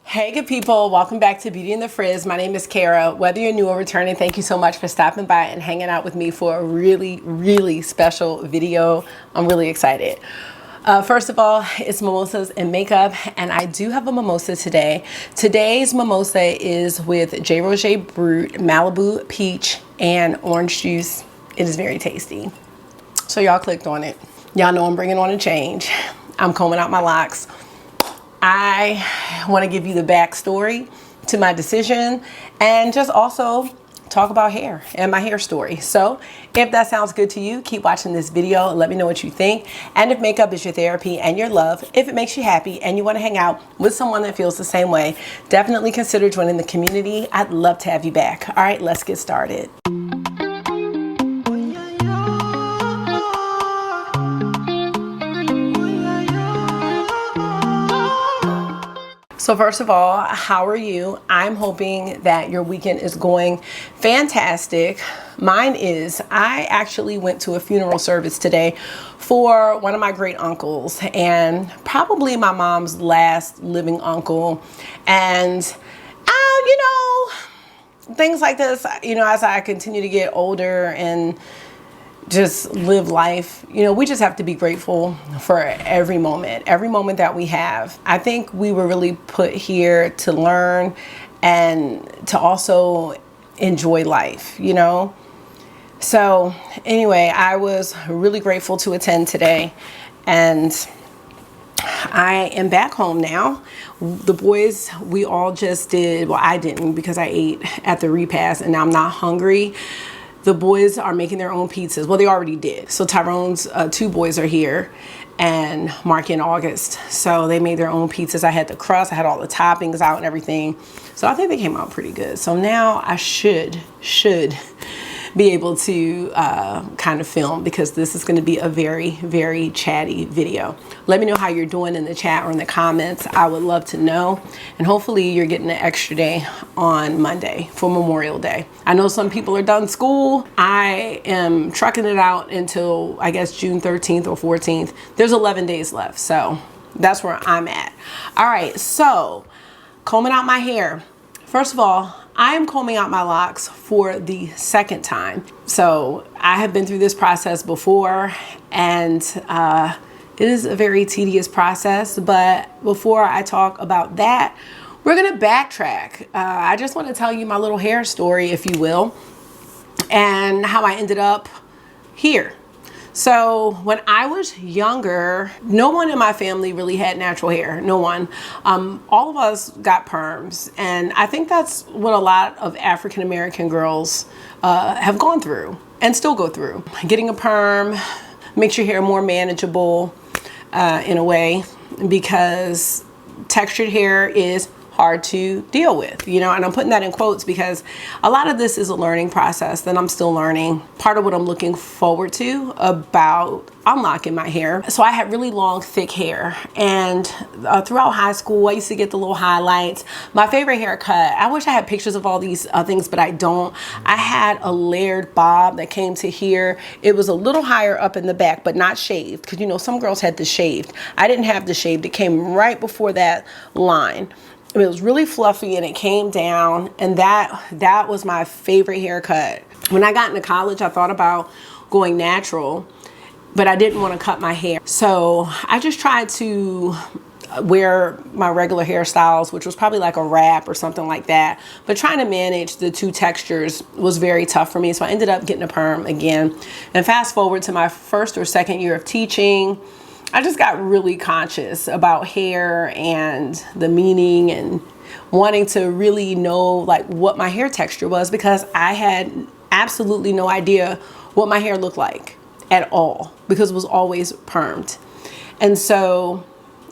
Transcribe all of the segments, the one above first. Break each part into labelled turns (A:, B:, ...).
A: Hey good people, welcome back to Beauty and the Frizz. My name is Cara. Whether you're new or returning, thank you so much for stopping by and hanging out with me for a really special video. I'm really excited. First of all, it's mimosas and makeup, and I do have a mimosa today. Today's mimosa is with J. Roger Brut, Malibu Peach, and orange juice. It is very tasty. So y'all clicked on it. Y'all know I'm bringing on a change. I'm combing out my locks. I want to give you the backstory to my decision and just also talk about hair and my hair story. So if that sounds good to you, keep watching this video and let me know what you think. And if makeup is your therapy and your love, if it makes you happy and you want to hang out with someone that feels the same way, definitely consider joining the community. I'd love to have you back. All right, let's get started. So first of all, how are you? I'm hoping that your weekend is going fantastic. Mine is. I actually went to a funeral service today for one of my great uncles and probably my mom's last living uncle. And, you know, things like this, you know, as I continue to get older and just live life, you know, we just have to be grateful for every moment that we have. I think we were really put here to learn and to also enjoy life, you know. So anyway, I was really grateful to attend today, and I am back home now. The boys, we all just did, well, I didn't because I ate at the repast and now I'm not hungry. The boys are making their own pizzas. Well, they already did. So Tyrone's two boys are here, and Mark and August. So they made their own pizzas. I had the crust, I had all the toppings out and everything. So I think they came out pretty good. So now I should be able to kind of film, because this is going to be a very chatty video. Let me know how you're doing in the chat or in the comments. I would love to know, and hopefully you're getting an extra day on Monday for Memorial Day. I know some people are done school. I am trucking it out until I guess June 13th or 14th. There's 11 days left, so that's where I'm at. All right, so combing out my hair. First of all, I am combing out my locks for the second time. So I have been through this process before, and it is a very tedious process. But before I talk about that, we're gonna backtrack. I just want to tell you my little hair story, if you will, and how I ended up here. So when I was younger, no one in my family really had natural hair. No one. All of us got perms. And I think that's what a lot of African American girls have gone through and still go through. Getting a perm makes your hair more manageable in a way, because textured hair is hard to deal with, you know, and I'm putting that in quotes because a lot of this is a learning process that I'm still learning. Part of what I'm looking forward to about unlocking my hair. So I had really long, thick hair, and throughout high school, I used to get the little highlights. My favorite haircut, I wish I had pictures of all these things, but I don't. I had a layered bob that came to here. It was a little higher up in the back, but not shaved, because you know, some girls had the shaved. I didn't have the shaved. It came right before that line. It was really fluffy and it came down, and that was my favorite haircut. When I got into college, I thought about going natural, but I didn't want to cut my hair. So I just tried to wear my regular hairstyles, which was probably like a wrap or something like that. But trying to manage the two textures was very tough for me. So I ended up getting a perm again. And fast forward to my first or second year of teaching, I just got really conscious about hair and the meaning, and wanting to really know like what my hair texture was, because I had absolutely no idea what my hair looked like at all, because it was always permed. And so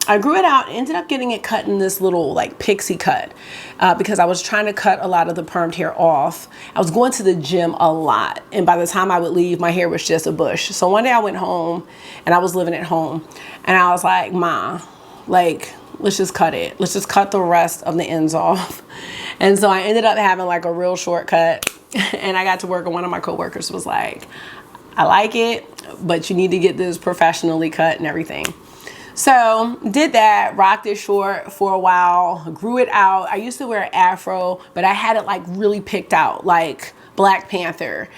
A: I grew it out, ended up getting it cut in this little like pixie cut because I was trying to cut a lot of the permed hair off. I was going to the gym a lot, and by the time I would leave, my hair was just a bush. So one day I went home, and I was living at home, and I was like, Ma, like, let's just cut it. Let's just cut the rest of the ends off. And so I ended up having like a real short cut, and I got to work, and one of my coworkers was like, I like it, but you need to get this professionally cut and everything. So did that, rocked it short for a while, grew it out. I used to wear an afro, but I had it like really picked out, like Black Panther.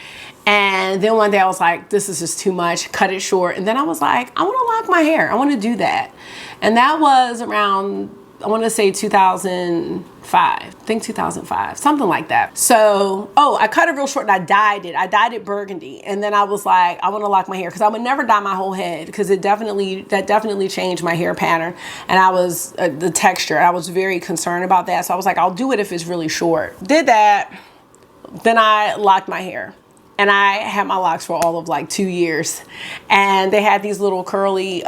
A: And then one day I was like, this is just too much, cut it short. And then I was like, I want to lock my hair. I want to do that. And that was around, I want to say 2005, I think 2005, something like that. So, oh, I cut it real short and I dyed it. I dyed it burgundy. And then I was like, I want to lock my hair because I would never dye my whole head because that definitely changed my hair pattern. And I was, the texture, I was very concerned about that. So I was like, I'll do it if it's really short. Did that. Then I locked my hair. And I had my locks for all of like 2 years. And they had these little curly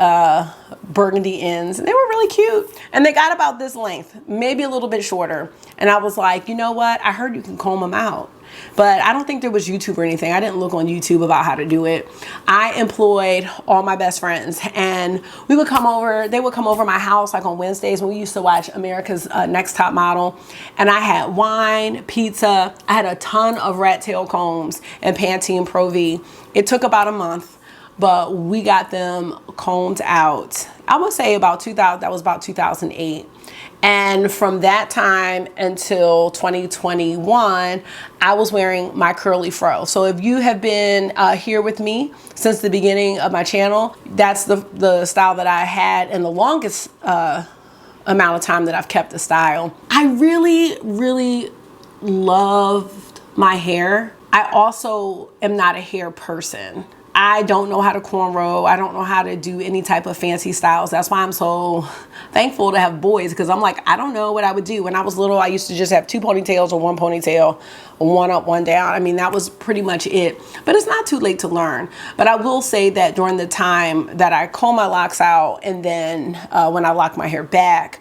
A: burgundy ends. And they were really cute. And they got about this length, maybe a little bit shorter. And I was like, you know what? I heard you can comb them out. But I don't think there was YouTube or anything. I didn't look on YouTube about how to do it. I employed all my best friends. And we would come over, they would come over my house like on Wednesdays when we used to watch America's Next Top Model. And I had wine, pizza. I had a ton of rat tail combs and Pantene Pro V. It took about a month, but we got them combed out. I would say about 2000, that was about 2008. And from that time until 2021, I was wearing my curly fro. So if you have been here with me since the beginning of my channel, that's the style that I had and the longest amount of time that I've kept the style. I really, really loved my hair. I also am not a hair person. I don't know how to cornrow. I don't know how to do any type of fancy styles. That's why I'm so thankful to have boys, because I'm like, I don't know what I would do. When I was little, I used to just have 2 ponytails or 1 ponytail, one up, one down. I mean, that was pretty much it. But it's not too late to learn. But I will say that during the time that I comb my locks out and then when I lock my hair back,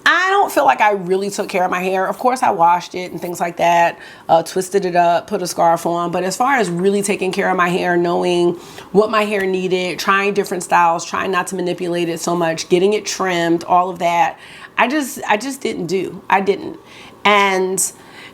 A: I don't feel like I really took care of my hair. Of course, I washed it and things like that, twisted it up, put a scarf on. But as far as really taking care of my hair, knowing what my hair needed, trying different styles, trying not to manipulate it so much, getting it trimmed, all of that, I just didn't do. I didn't. And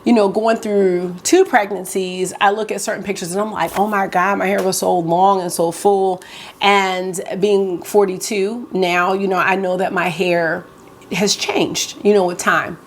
A: you know, going through 2 pregnancies, I look at certain pictures and I'm like, oh my God, my hair was so long and so full. And being 42 now, you know, I know that my hair has changed, you know, with time.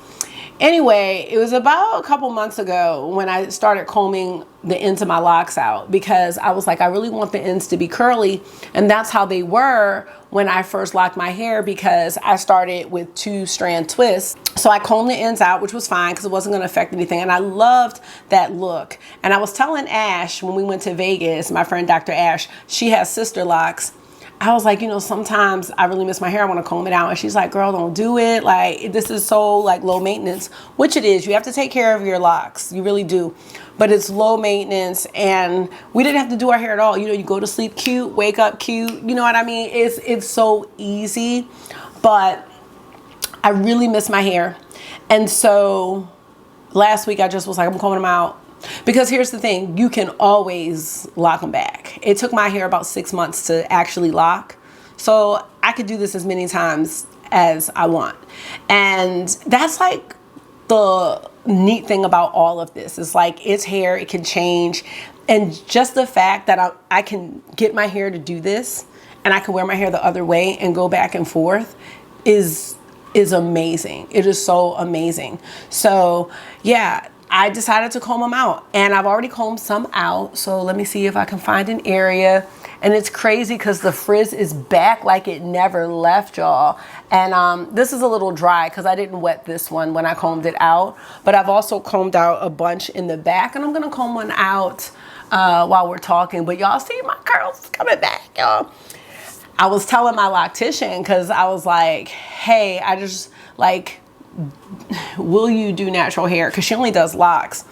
A: Anyway, it was about a couple months ago when I started combing the ends of my locks out, because I was like, I really want the ends to be curly. And that's how they were when I first locked my hair, because I started with 2-strand twists. So I combed the ends out, which was fine because it wasn't going to affect anything. And I loved that look. And I was telling Ash when we went to Vegas, my friend Dr. Ash, she has sister locks. I was like, you know, sometimes I really miss my hair. I want to comb it out. And she's like, girl, don't do it. Like, this is so like low maintenance, which it is. You have to take care of your locks. You really do. But it's low maintenance, and we didn't have to do our hair at all. You know, you go to sleep cute, wake up cute. You know what I mean? It's so easy, but I really miss my hair. And so last week I just was like, I'm combing them out. Because here's the thing, you can always lock them back. It took my hair about 6 months to actually lock. So I could do this as many times as I want. And that's like the neat thing about all of this. It's like, it's hair, it can change. And just the fact that I can get my hair to do this, and I can wear my hair the other way and go back and forth is amazing. It is so amazing. So yeah, I decided to comb them out, and I've already combed some out. So let me see if I can find an area. And it's crazy because the frizz is back like it never left, y'all. And this is a little dry because I didn't wet this one when I combed it out. But I've also combed out a bunch in the back, and I'm gonna comb one out while we're talking. But y'all see my curls coming back, y'all. I was telling my loctician, because I was like, hey, I just like, will you do natural hair? Because she only does locks.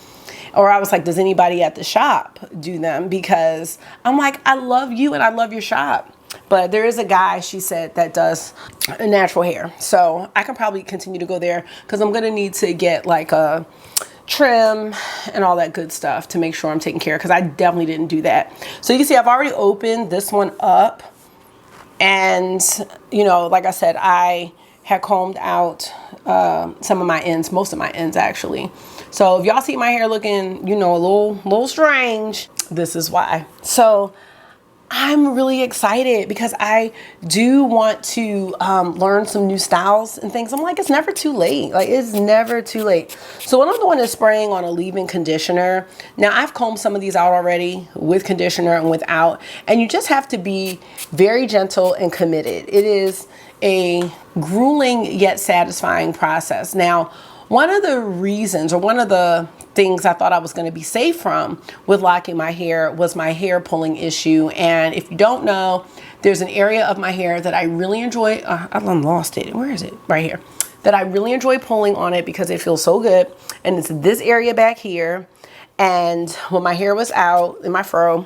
A: Or I was like, does anybody at the shop do them? Because I'm like, I love you and I love your shop. But there is a guy, she said, that does natural hair. So I can probably continue to go there, because I'm going to need to get like a trim and all that good stuff to make sure I'm taking care of, because I definitely didn't do that. So you can see I've already opened this one up. And, you know, like I said, I had combed out some of my ends, most of my ends actually. So if y'all see my hair looking, you know, a little strange, this is why. So I'm really excited because I do want to learn some new styles and things. I'm like, it's never too late. Like, it's never too late. So what I'm doing is spraying on a leave-in conditioner. Now, I've combed some of these out already with conditioner and without, and you just have to be very gentle and committed. It is a grueling yet satisfying process. Now, one of the reasons, or one of the things I thought I was going to be safe from with locking my hair was my hair pulling issue. And if you don't know, there's an area of my hair that I really enjoy. I lost it. Where is it? Right here. That I really enjoy pulling on it because it feels so good. And it's this area back here. And when my hair was out in my fro,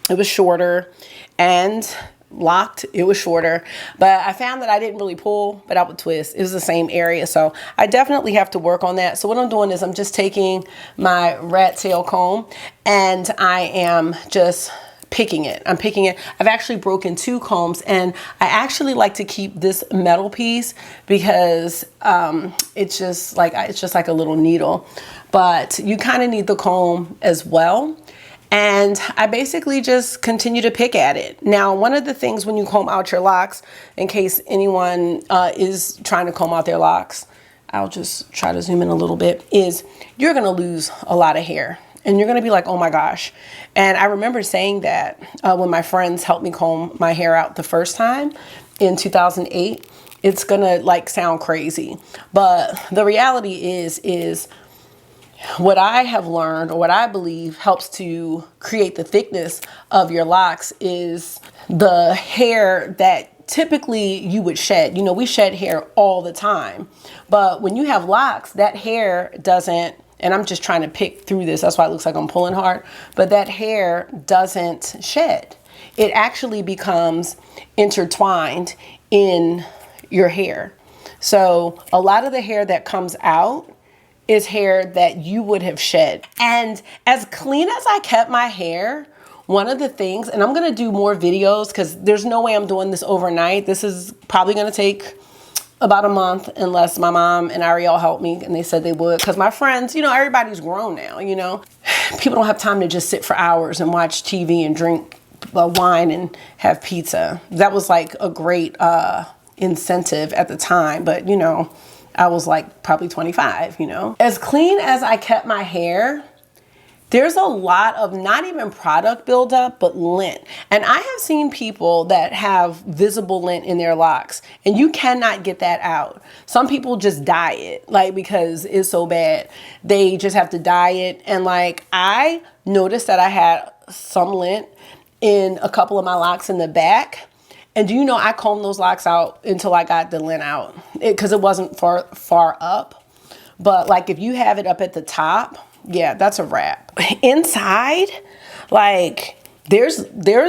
A: it was shorter, and locked, it was shorter, but I found that I didn't really pull, but I would twist. It was the same area, so I definitely have to work on that. So what I'm doing is I'm just taking my rat tail comb and I am just picking it. I'm picking it. I've actually broken 2 combs, and I actually like to keep this metal piece because it's just like a little needle, but you kind of need the comb as well. And I basically just continue to pick at it. Now, one of the things when you comb out your locks, in case anyone is trying to comb out their locks, I'll just try to zoom in a little bit, is you're going to lose a lot of hair. And you're going to be like, oh my gosh. And I remember saying that when my friends helped me comb my hair out the first time in 2008. It's going to like sound crazy. But the reality is what I have learned, or what I believe helps to create the thickness of your locks, is the hair that typically you would shed. You know, we shed hair all the time, but when you have locks, that hair doesn't, and I'm just trying to pick through this, that's why it looks like I'm pulling hard, but that hair doesn't shed. It actually becomes intertwined in your hair. So a lot of the hair that comes out is hair that you would have shed. And as clean as I kept my hair, one of the things, and I'm gonna do more videos because there's no way I'm doing this overnight. This is probably gonna take about a month unless my mom and Ariel help me, and they said they would, because my friends, you know, everybody's grown now, you know. People don't have time to just sit for hours and watch TV and drink wine and have pizza. That was like a great incentive at the time, but you know, I was like probably 25, you know. As clean as I kept my hair, there's a lot of not even product buildup, but lint. And I have seen people that have visible lint in their locks, and you cannot get that out. Some people just dye it, like, because it's so bad. They just have to dye it. And like, I noticed that I had some lint in a couple of my locks in the back. And do you know, I combed those locks out until I got the lint out, because it wasn't far up. But like, if you have it up at the top, yeah, that's a wrap. Inside, like, there's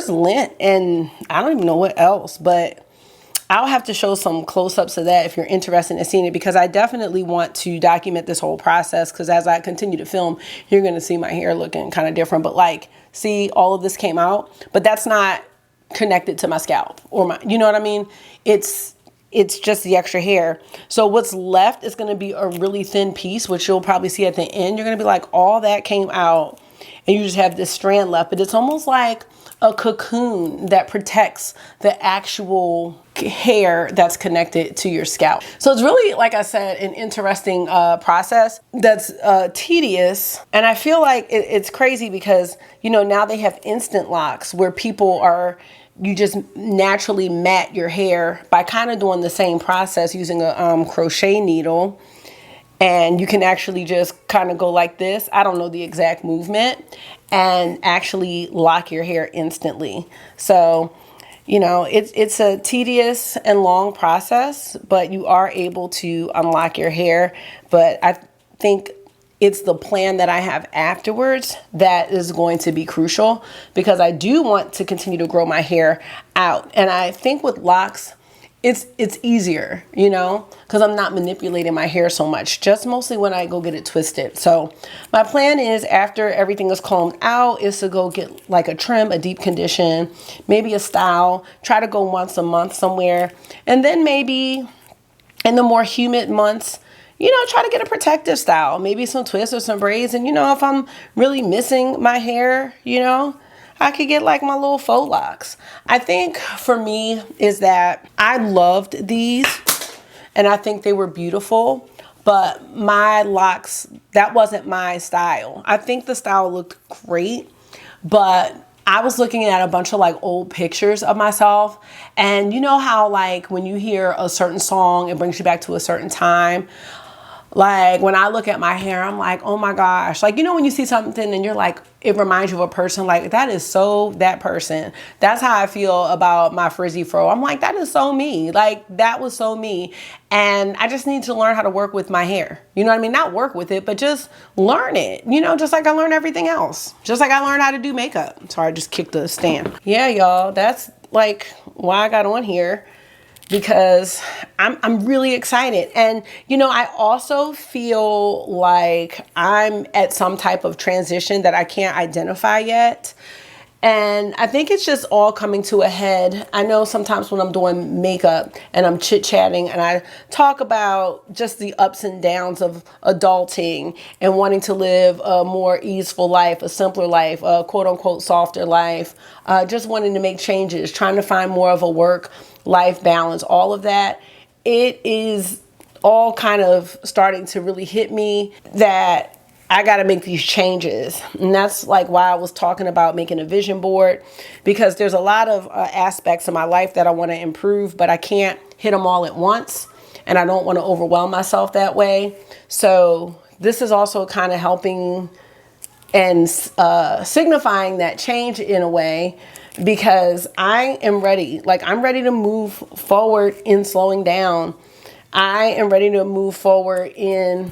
A: lint, and I don't even know what else, but I'll have to show some close-ups of that if you're interested in seeing it, because I definitely want to document this whole process, because as I continue to film, you're going to see my hair looking kind of different. But like, see, all of this came out, but that's not connected to my scalp or my, you know what I mean? It's just the extra hair. So what's left is going to be a really thin piece, which you'll probably see at the end. You're going to be like, all that came out, and you just have this strand left, but it's almost like a cocoon that protects the actual hair that's connected to your scalp. So it's really, like I said, an interesting process that's tedious. And I feel like it's crazy because, you know, now they have instant locks where people are, you just naturally mat your hair by kind of doing the same process using a crochet needle. And you can actually just kind of go like this. I don't know the exact movement, and actually lock your hair instantly. So, you know, it's a tedious and long process, but you are able to unlock your hair. But I think it's the plan that I have afterwards that is going to be crucial, because I do want to continue to grow my hair out. And I think with locks, it's easier, you know, because I'm not manipulating my hair so much, just mostly when I go get it twisted. So my plan is, after everything is combed out, is to go get like a trim, a deep condition, maybe a style, try to go once a month somewhere. And then maybe in the more humid months, you know, try to get a protective style, maybe some twists or some braids. And, you know, if I'm really missing my hair, you know, I could get like my little faux locks. I think for me is that I loved these and I think they were beautiful, but my locks, that wasn't my style. I think the style looked great, but I was looking at a bunch of like old pictures of myself, and you know how like when you hear a certain song, it brings you back to a certain time. Like when I look at my hair, I'm like, oh my gosh. Like, you know, when you see something and you're like, it reminds you of a person, like that is so that person. That's how I feel about my frizzy fro. I'm like, that is so me. Like that was so me. And I just need to learn how to work with my hair. You know what I mean? Not work with it, but just learn it, you know, just like I learned everything else. Just like I learned how to do makeup. Sorry, I just kicked the stand. Yeah, y'all, that's like why I got on here, because I'm really excited. And, you know, I also feel like I'm at some type of transition that I can't identify yet. And I think it's just all coming to a head. I know sometimes when I'm doing makeup and I'm chit-chatting and I talk about just the ups and downs of adulting and wanting to live a more easeful life, a simpler life, a quote unquote softer life, just wanting to make changes, trying to find more of a work-life balance, all of that. It is all kind of starting to really hit me that I got to make these changes. And that's like why I was talking about making a vision board, because there's a lot of aspects of my life that I want to improve, but I can't hit them all at once. And I don't want to overwhelm myself that way. So this is also kind of helping and signifying that change in a way, because I am ready. Like I'm ready to move forward in slowing down. I am ready to move forward in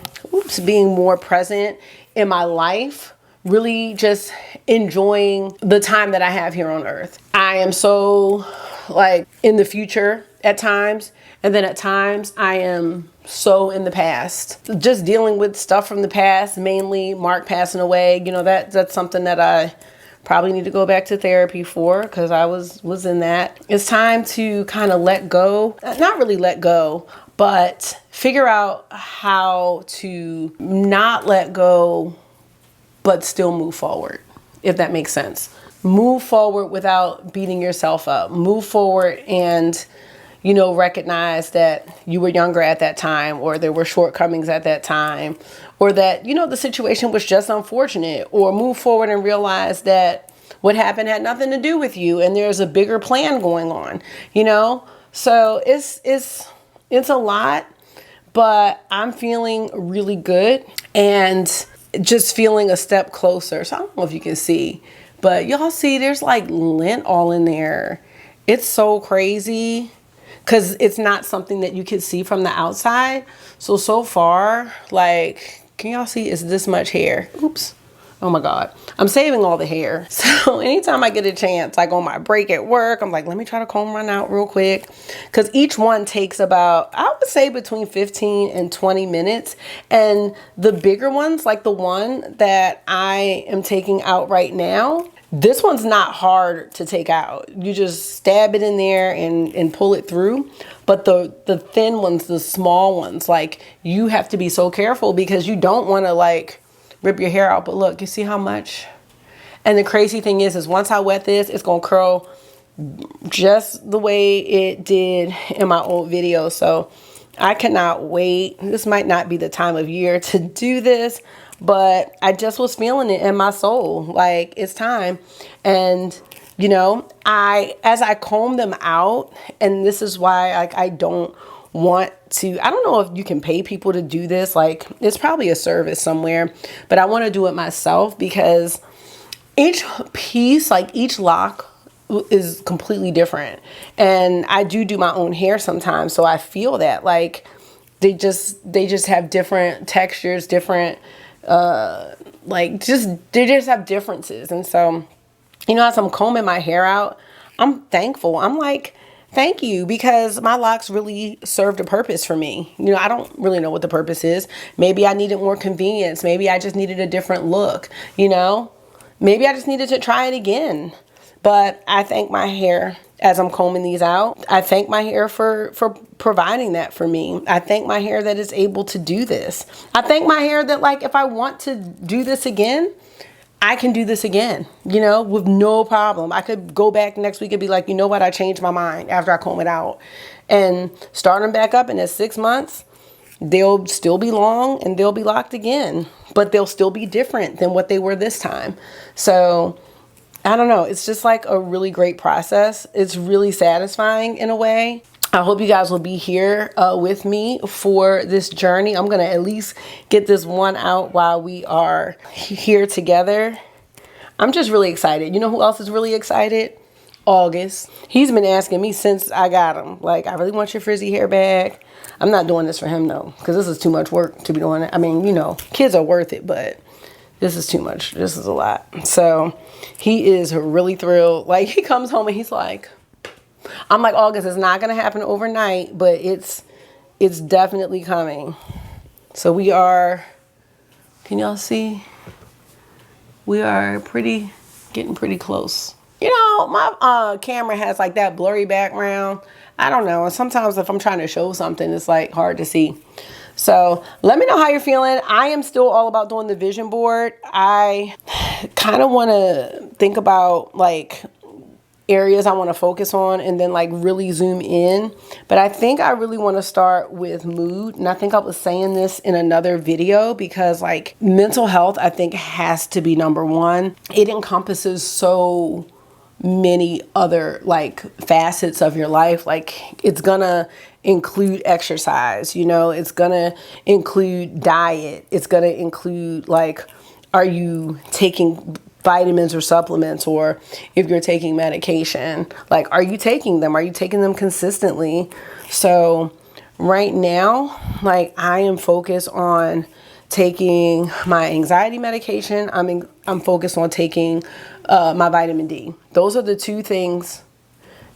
A: being more present in my life, really just enjoying the time that I have here on earth. I am so like in the future at times, and then at times I am so in the past, just dealing with stuff from the past, mainly Mark passing away. You know, that's something that I probably need to go back to therapy for, because I was in that. It's time to kind of let go, not really let go, but figure out how to not let go, but still move forward, if that makes sense. Move forward without beating yourself up. Move forward and, you know, recognize that you were younger at that time, or there were shortcomings at that time, or that, you know, the situation was just unfortunate, or move forward and realize that what happened had nothing to do with you and there's a bigger plan going on, you know? So it's a lot, but I'm feeling really good and just feeling a step closer. So I don't know if you can see, but y'all see there's like lint all in there. It's so crazy because it's not something that you can see from the outside. So far, like, can y'all see it's this much hair? Oops. Oh my God. I'm saving all the hair. So anytime I get a chance, like on my break at work, I'm like, let me try to comb mine out real quick. Because each one takes about, I would say between 15 and 20 minutes. And the bigger ones, like the one that I am taking out right now, this one's not hard to take out. You just stab it in there and pull it through. But the thin ones, the small ones, like you have to be so careful because you don't want to like rip your hair out. But look, you see how much? And the crazy thing is once I wet this, it's gonna curl just the way it did in my old video. So I cannot wait. This might not be the time of year to do this, but I just was feeling it in my soul. Like it's time. And you know, as I comb them out, and this is why like I don't want to, I don't know if you can pay people to do this. Like it's probably a service somewhere, but I want to do it myself because each piece, like each lock is completely different. And I do my own hair sometimes. So I feel that like they just have different textures, different, they just have differences. And so, you know, as I'm combing my hair out, I'm thankful. I'm like, thank you, because my locks really served a purpose for me. You know, I don't really know what the purpose is. Maybe I needed more convenience. Maybe I just needed a different look, you know? Maybe I just needed to try it again. But I thank my hair as I'm combing these out. I thank my hair for providing that for me. I thank my hair that is able to do this. I thank my hair that like if I want to do this again, I can do this again, you know, with no problem. I could go back next week and be like, you know what, I changed my mind after I comb it out, and start them back up. And in 6 months, they'll still be long and they'll be locked again, but they'll still be different than what they were this time. So I don't know. It's just like a really great process. It's really satisfying in a way. I hope you guys will be here with me for this journey. I'm going to at least get this one out while we are here together. I'm just really excited. You know who else is really excited? August. He's been asking me since I got him, like, I really want your frizzy hair back. I'm not doing this for him though, because this is too much work to be doing it. I mean, you know, kids are worth it, but this is too much. This is a lot. So he is really thrilled. Like, he comes home and he's like, I'm like, August, it's not going to happen overnight, but it's definitely coming. So we are, can y'all see? We are getting pretty close. You know, my camera has like that blurry background. I don't know. And sometimes if I'm trying to show something, it's like hard to see. So let me know how you're feeling. I am still all about doing the vision board. I kind of want to think about like areas I want to focus on and then like really zoom in. But I think I really want to start with mood. And I think I was saying this in another video, because like mental health, I think, has to be number one. It encompasses so many other like facets of your life. Like, it's gonna include exercise, you know, it's gonna include diet, it's gonna include like, are you taking vitamins or supplements, or if you're taking medication, like, are you taking them? Are you taking them consistently? So right now, like, I am focused on taking my anxiety medication. I'm focused on taking my vitamin D. Those are the two things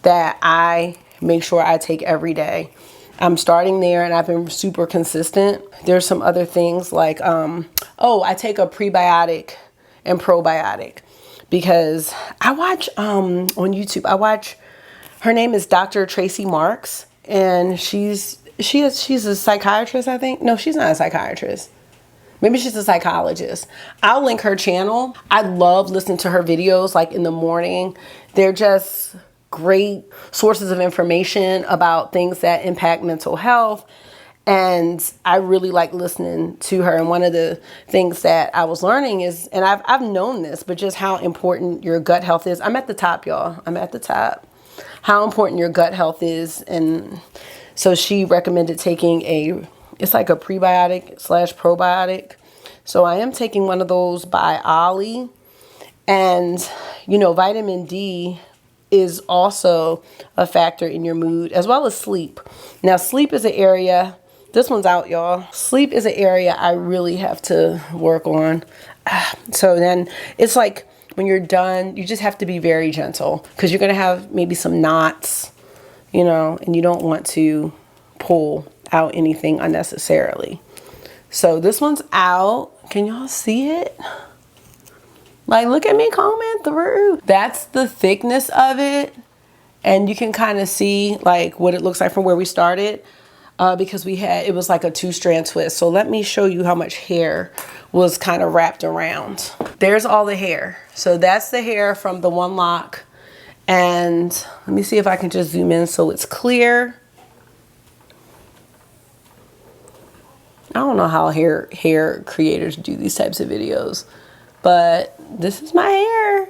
A: that I make sure I take every day. I'm starting there, and I've been super consistent. There's some other things like, I take a prebiotic and probiotic, because I watch on YouTube, her name is Dr. Tracy Marks, and she's a psychiatrist, I think. No, she's not a psychiatrist. Maybe she's a psychologist. I'll link her channel. I love listening to her videos like in the morning. They're just great sources of information about things that impact mental health. And I really like listening to her. And one of the things that I was learning is, and I've known this, but just how important your gut health is. I'm at the top, y'all. I'm at the top. How important your gut health is. And so she recommended taking it's like a prebiotic / probiotic. So I am taking one of those by Ollie. And, you know, vitamin D is also a factor in your mood, as well as sleep. Now, sleep is an area, this one's out, y'all. Sleep is an area I really have to work on. So then it's like, when you're done, you just have to be very gentle, because you're going to have maybe some knots, you know, and you don't want to pull out anything unnecessarily. So this one's out. Can y'all see it? Like, look at me combing through. That's the thickness of it. And you can kind of see like what it looks like from where we started, because it was like a 2-strand twist. So let me show you how much hair was kind of wrapped around. There's all the hair. So that's the hair from the one lock. And let me see if I can just zoom in so it's clear. I don't know how hair creators do these types of videos, but this is my hair.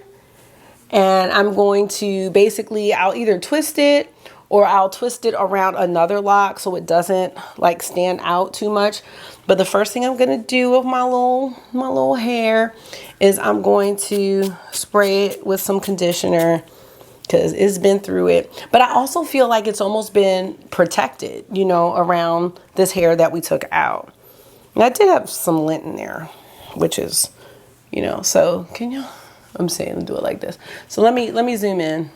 A: And I'm going to basically, I'll either twist it or I'll twist it around another lock so it doesn't like stand out too much. But the first thing I'm going to do with my little hair is I'm going to spray it with some conditioner, because it's been through it. But I also feel like it's almost been protected, you know, around this hair that we took out. And I did have some lint in there, which is, you know, so can you, I'm saying do it like this. So let me zoom in.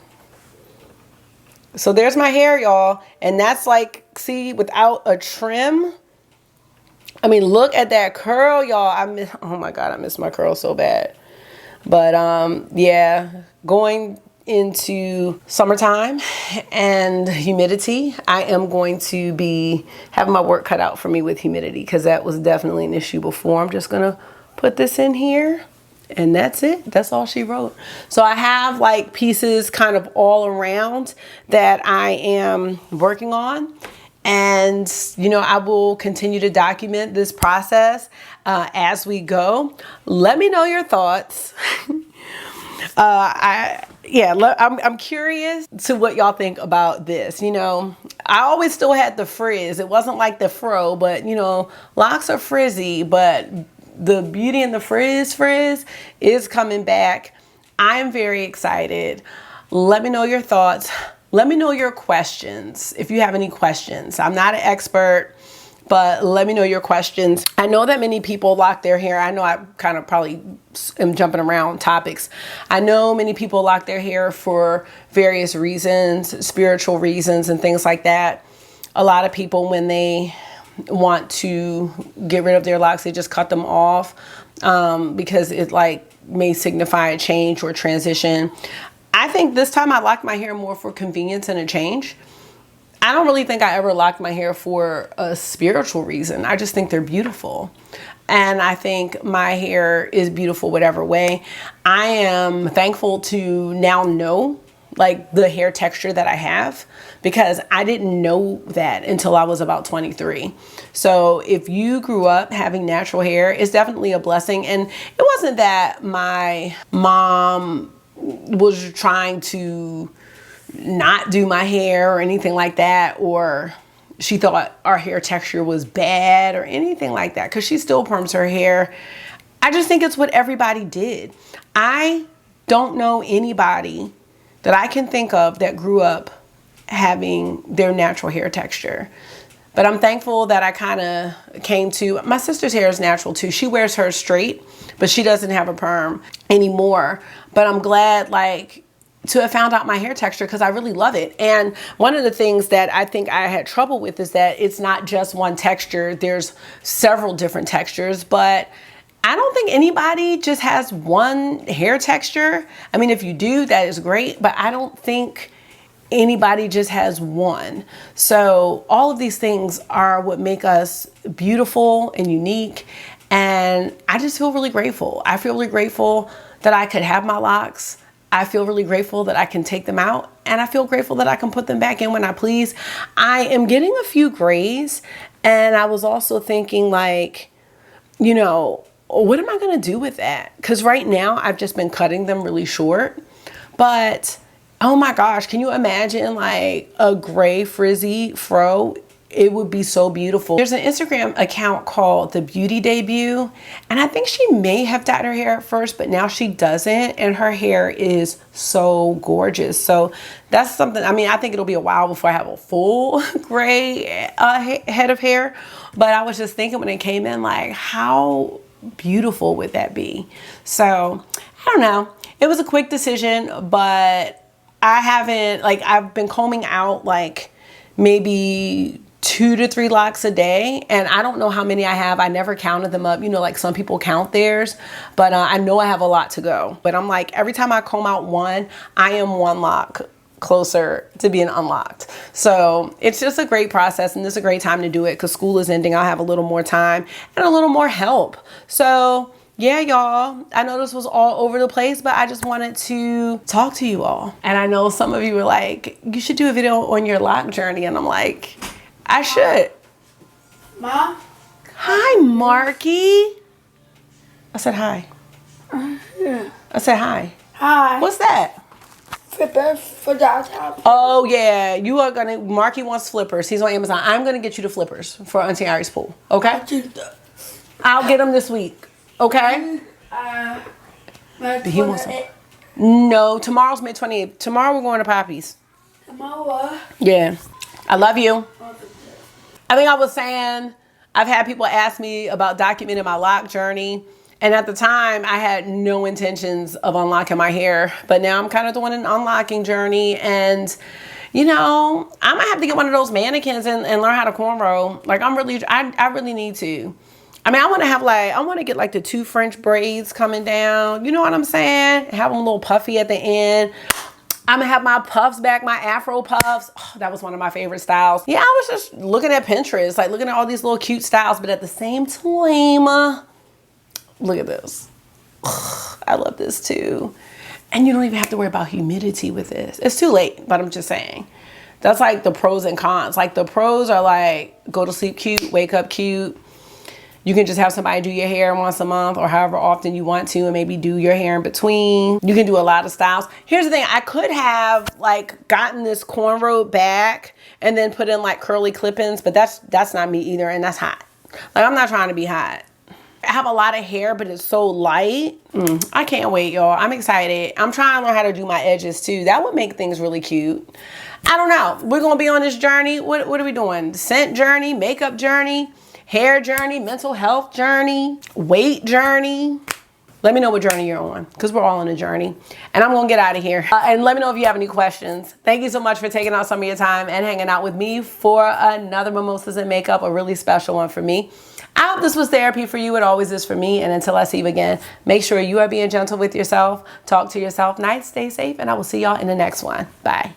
A: So there's my hair, y'all. And that's like, see, without a trim. I mean, look at that curl, y'all. Oh my God, I miss my curl so bad. But yeah, going into summertime and humidity, I am going to be having my work cut out for me with humidity, because that was definitely an issue before. I'm just gonna put this in here And that's it. That's all she wrote. So I have like pieces kind of all around that I am working on. And, you know, I will continue to document this process as we go. Let me know your thoughts. I'm curious to what y'all think about this. You know, I always still had the frizz. It wasn't like the fro, but you know, locks are frizzy, but the beauty and the frizz is coming back. I'm very excited. Let me know your thoughts. Let me know your questions if you have any questions. I'm not an expert, but let me know your questions. I know that many people lock their hair. I know I kind of probably am jumping around topics. I know many people lock their hair for various reasons, spiritual reasons and things like that. A lot of people, when they want to get rid of their locks, they just cut them off because it like may signify a change or transition. I think this time I locked my hair more for convenience and a change. I don't really think I ever locked my hair for a spiritual reason. I just think they're beautiful. And I think my hair is beautiful whatever way. I am thankful to now know like the hair texture that I have, because I didn't know that until I was about 23. So if you grew up having natural hair, it's definitely a blessing. And it wasn't that my mom was trying to not do my hair or anything like that, or she thought our hair texture was bad or anything like that, because she still perms her hair. I just think it's what everybody did. I don't know anybody that I can think of that grew up having their natural hair texture. But I'm thankful that I kind of came to, my sister's hair is natural too. She wears hers straight, but she doesn't have a perm anymore. But I'm glad like to have found out my hair texture, because I really love it. And one of the things that I think I had trouble with is that it's not just one texture. There's several different textures, but I don't think anybody just has one hair texture. I mean, if you do, that is great, but I don't think anybody just has one. So all of these things are what make us beautiful and unique. And I just feel really grateful. I feel really grateful that I could have my locks. I feel really grateful that I can take them out, and I feel grateful that I can put them back in when I please. I am getting a few grays, and I was also thinking like, you know, what am I gonna do with that? Because right now I've just been cutting them really short, but oh my gosh, can you imagine like a gray frizzy fro? It would be so beautiful. There's an Instagram account called The Beauty Debut, and I think she may have dyed her hair at first, but now she doesn't, and her hair is so gorgeous. So that's something, I mean, I think it'll be a while before I have a full gray head of hair, but I was just thinking when it came in, like, how beautiful would that be? So I don't know. It was a quick decision, but I haven't, like, I've been combing out like maybe 2 to 3 locks a day, and I don't know how many I have. I never counted them up, you know, like some people count theirs, but I know I have a lot to go. But I'm like, every time I comb out one, I am one lock closer to being unlocked. So it's just a great process, and this is a great time to do it because school is ending. I'll have a little more time and a little more help. So yeah, y'all, I know this was all over the place, but I just wanted to talk to you all. And I know some of you were like, you should do a video on your lock journey. And I'm like, I should.
B: Mom?
A: Hi, Marky. I said hi. I said hi.
B: Hi.
A: What's that?
B: Flipper for downtown.
A: Oh, yeah. You are going to, Marky wants flippers. He's on Amazon. I'm going to get you the flippers for Auntie Ari's pool. Okay? I'll get them this week. Okay?
B: He wants them.
A: No, tomorrow's May 28th. Tomorrow we're going to Poppy's.
B: Tomorrow?
A: Yeah. I love you. I think I was saying, I've had people ask me about documenting my lock journey. And at the time, I had no intentions of unlocking my hair. But now I'm kind of doing an unlocking journey. And, you know, I might have to get one of those mannequins and learn how to cornrow. Like, I really need to. I mean, I want to get like the 2 French braids coming down. You know what I'm saying? Have them a little puffy at the end. I'm gonna have my puffs back, my Afro puffs. Oh, that was one of my favorite styles. Yeah, I was just looking at Pinterest, like looking at all these little cute styles, but at the same time, look at this. I love this too. And you don't even have to worry about humidity with this. It's too late, but I'm just saying. That's like the pros and cons. Like the pros are like, go to sleep cute, wake up cute. You can just have somebody do your hair once a month or however often you want to, and maybe do your hair in between. You can do a lot of styles. Here's the thing, I could have like gotten this cornrow back and then put in like curly clip-ins, but that's not me either, and that's hot. Like, I'm not trying to be hot. I have a lot of hair, but it's so light. I can't wait, y'all. I'm excited. I'm trying to learn how to do my edges too. That would make things really cute. I don't know. We're gonna be on this journey. What are we doing? Scent journey, makeup journey, hair journey, mental health journey, weight journey. Let me know what journey you're on, because we're all on a journey. And I'm gonna get out of here. And let me know if you have any questions. Thank you so much for taking out some of your time and hanging out with me for another Mimosas and Makeup, a really special one for me. I hope this was therapy for you. It always is for me. And until I see you again, make sure you are being gentle with yourself. Talk to yourself nice, stay safe, and I will see y'all in the next one. Bye.